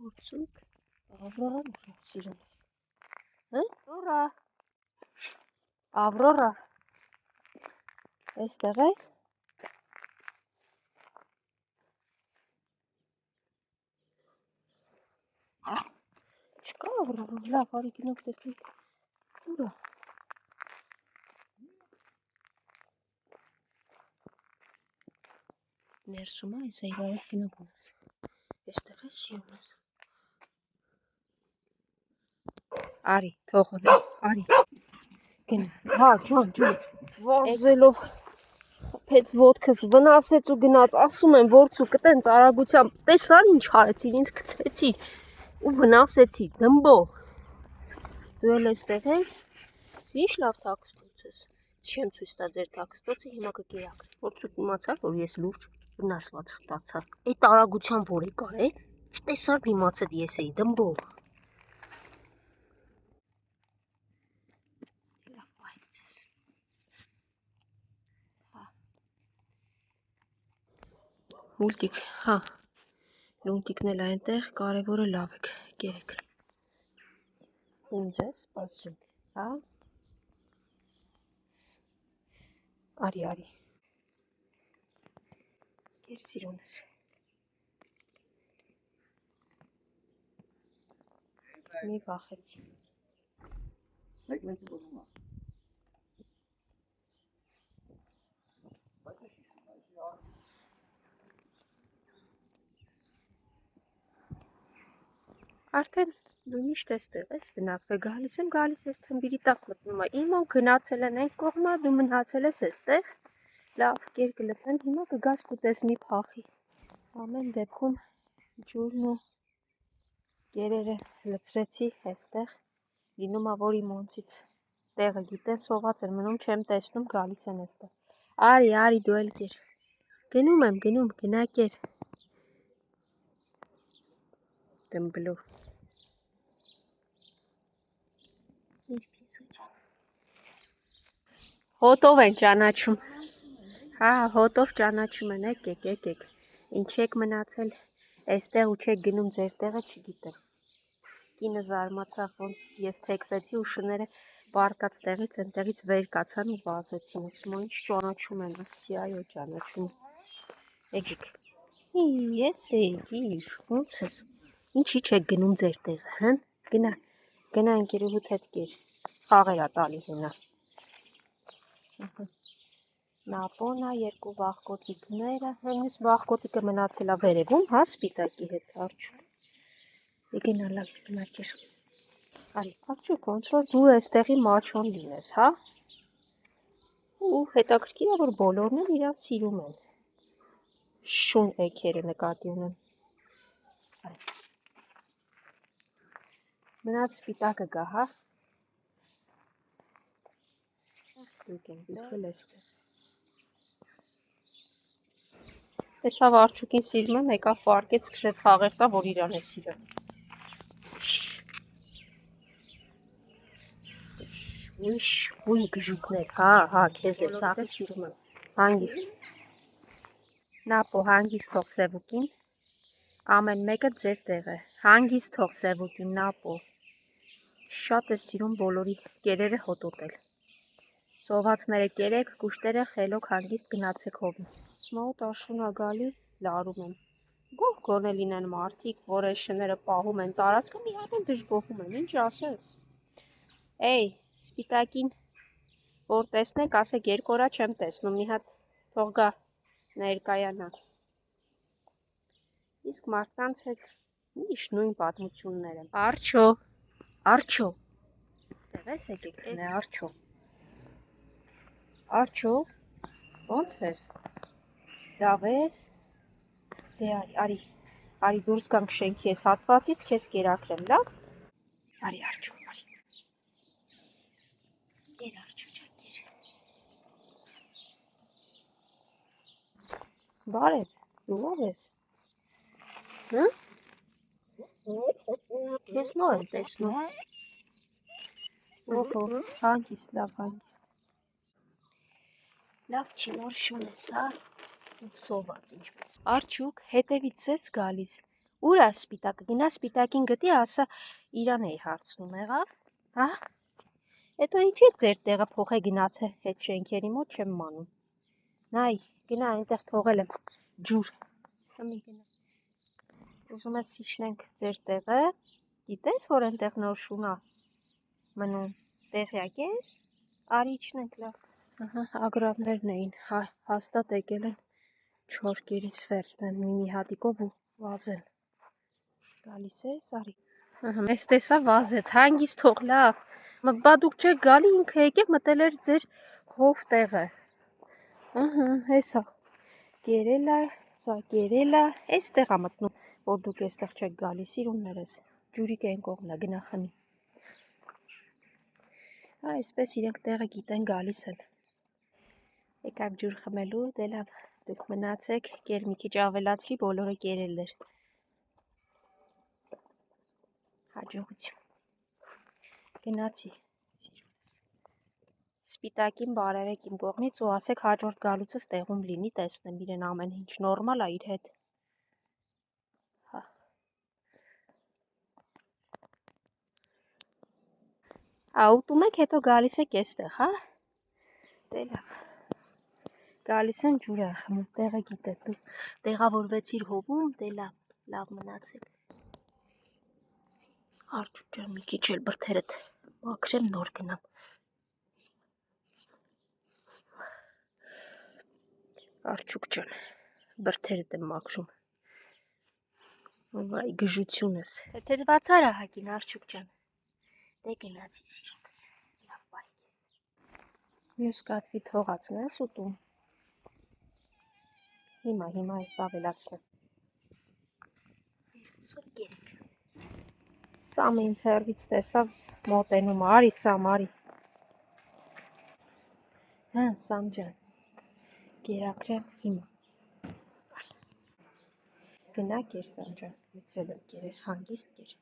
Որցուկ, Ավրորան ուրա սիրունս, Ավրորա, այստեղ ես, չկա Ավրորան, լավ, արի գնանք տեսնենք, ուրա, ներսում է, այս է իրարից գնանք ունես, այստեղ ես սիրունս, արի, թողոն, արի, գնա, հա, ջան, վազելով, խփեց ոտքս, վնասեց ու գնաց, ասում եմ որցուկ տենց արագությամբ, տեսար ինչ արեցիր, ինձ գցեցիր ու վնասեցի, դմբո, դու էլ էստեղ ես, ինչ լավ թաքստոց ես, չեմ ցույց տա ձեր թաքստոցը, հիմա կկերակրի, որցուկ իմացար, որ ես լուրջ վնասված ստացա, այդ արագությամբ որ եկար է, տեսար դիմացդ ես էի, դմբո, Մուլտիկ, հա, լունտիկն էլ այնտեղ, կարևորը լավ եք, կերեք, ինձ ես սպասում, հա, արի, կեր սիրունս, մի վախեցի, արդեն դու միշտ էստեղ ես բնակվել, գալիս ես թմբիրի տակ մտնում է, իմ օն գնացել են այն կողմա, դու մնացել ես էստեղ, լավ, կեր կլցեն, հիմա կգաս կուտես մի փախի, ամեն դեպքում ջուրն ու կերերը լցրեցի էստեղ, լինում է, որ իմ օնցից տեղը գիտեն, սոված են մնում, չեմ տեսնում, գալիս են էստեղ, արի, դու էլ կեր, գնում եմ, գնա կեր, դմբլո, հոտով են ճանաչում, հա, հոտով ճանաչում են, եկեք, ինչ եք մնացել, էստեղ ու չեք գնում ձեր տեղը, չգիտեմ, կինը զարմացավ, ոնց ես թեքվեցի ու շները բարկած տեղից, ենտեղից վեր կացան ու վազեցին, ասում ինչ ճանաչում են, ասի այո ճանաչում, եկեք, ես էի, ոնց ես, ինչի չեք գնում ձեր տեղը, հն, գնա ընկերուհուդ հետ կեր, խաղերա տալի հենա, նապոնա, երկու վախկոտիկները, մյուս վախկոտիկը մնացել է վերևում, հա, սպիտակի հետ, արջու, եկենա լավ բնակեր, արի, արջու, ոնց որ դու էստեղի մաչոն լինես, հա, ու հետաքրքիր է, որ բոլորն էլ իրան սիրում են, շուն էքերը նկատի ունեն, մնաց սպիտակը գա, հա, դուք էլ էստեղ, տեսավ արջուկին սիրում եմ, եկավ պարկեց, սկսեց խաղեր տա, որ իրան է սիրում, ուի գժուկներ, հա, քեզ է, սաղի սիրում եմ, հանգիստ, նապո, հանգիստ թող սևուկին, ամեն մեկը ձեր տեղ է, հանգիստ թող սևուկին, նապո, շատ է սիրում բոլորի կերերը հոտոտել, սովածները կերեք, կուշտերը խելոք հանգիստ գնացեք հովին, սմոտ աշունա գալի, լարում եմ, գող գոնե լինեն մարդիկ, որ այս շները պահում են տարածքը, մի հատ են դժգոհում են, ինչ ասես, էй, սպիտակին, որ տեսնեք, ասեք երկու օրա չեմ տեսնում, մի հատ թող գա ներկայանա, իսկ մարդկանց հետ միշտ նույն պատմություններ են, արջո, տեղես եկեք հնե, արջո, ոնց ես, լավ ես, դե արի դուրս գանք շենքի ես հատվածից, քեզ կերակրեմ, լավ, արի արջո, կեր արջո ջան, կեր, բարև, դու ով ես, ես նոր եմ տեսնում, հանգիստ, լավ չի, նոր շուն ես, հա, Սոված ինչպես։ Արջուկ հետևից ես գալիս։ Ուր է սպիտակը։ Գնա սպիտակին գտի, ասա իրան էի հարցնում եղավ։ Հա։ Հետո ինչի ձեր տեղը փոխե գնացե հետ շենքերի մոտ չեմ մանում։ Նայ, գնա այնտեղ թողել եմ ջուր։ Խմի գնա։ Ուզում ես իջնենք ձեր տեղը։ Գիտես որ այնտեղ նոր շուն է մնում։ Տեղյակ ես։ Արի իջնենք լավ։ Ահա ագրավներն էին, հաստատ եկել են չորքերից վերցնեն մի հատիկով ու վազել։ Գալիս ես, արի։ Ահա, մեզ տեսա վազեց, հանգիստ թող լավ։ Բա դուք չեք գալի, ինքը եկել մտել էր ձեր հով տեղը։ Ահա, հեսա։ Կերել է, սա կերել է, էստեղ է մտնում, որ դուք էստեղ չեք գալի, սիրուններս։ Ջուրիկ այն կողմն է, գնա խմի։ Այսպես իրենք տեղը գիտեն գալիս են։ Եկաք ջուր խմելու, դե լավ, դուք մնացեք, կեր մի քիչ ավելացրի, բոլորը կերել էր։ Հաջողություն։ Գնացի, սիրունս։ Սպիտակին բարևեք իմ կողմից ու ասեք հաջորդ գալուցս տեղում լինի, տեսնեմ իրեն ամեն ինչ նորմալ է իր հետ։ Հա։ Ուտում եք, հետո գալիս եք էստեղ, հա։ Դե լավ։ Գալիս են ջուր են խմում, տեղը գիտեք, դու տեղավորվեցիր հովում, դե լավ մնացեք։ Արջուկ ջան, մի քիչ էլ բրդերդ մաքրեմ, նոր գնամ։ Արջուկ ջան, բրդերդ եմ մաքրում։ Վայ, գժությունս։ Թեթևացար ահագին, Արջուկ ջան։ Դե գնացի սիրունս, լավ բարիք ես։ Մյուս կատվի թողածն ես ուտում։ Հիմա ես ավելացնեմ։ Սով կերեք։ Սամ ինձ հեռվից տեսավ, մոտենում, արի Սամ, արի։ Հա, Սամ ջան, կերակրեմ հիմա։ Գնա կեր Սամ ջան, լցրել եմ կերեր, հանգիստ կեր։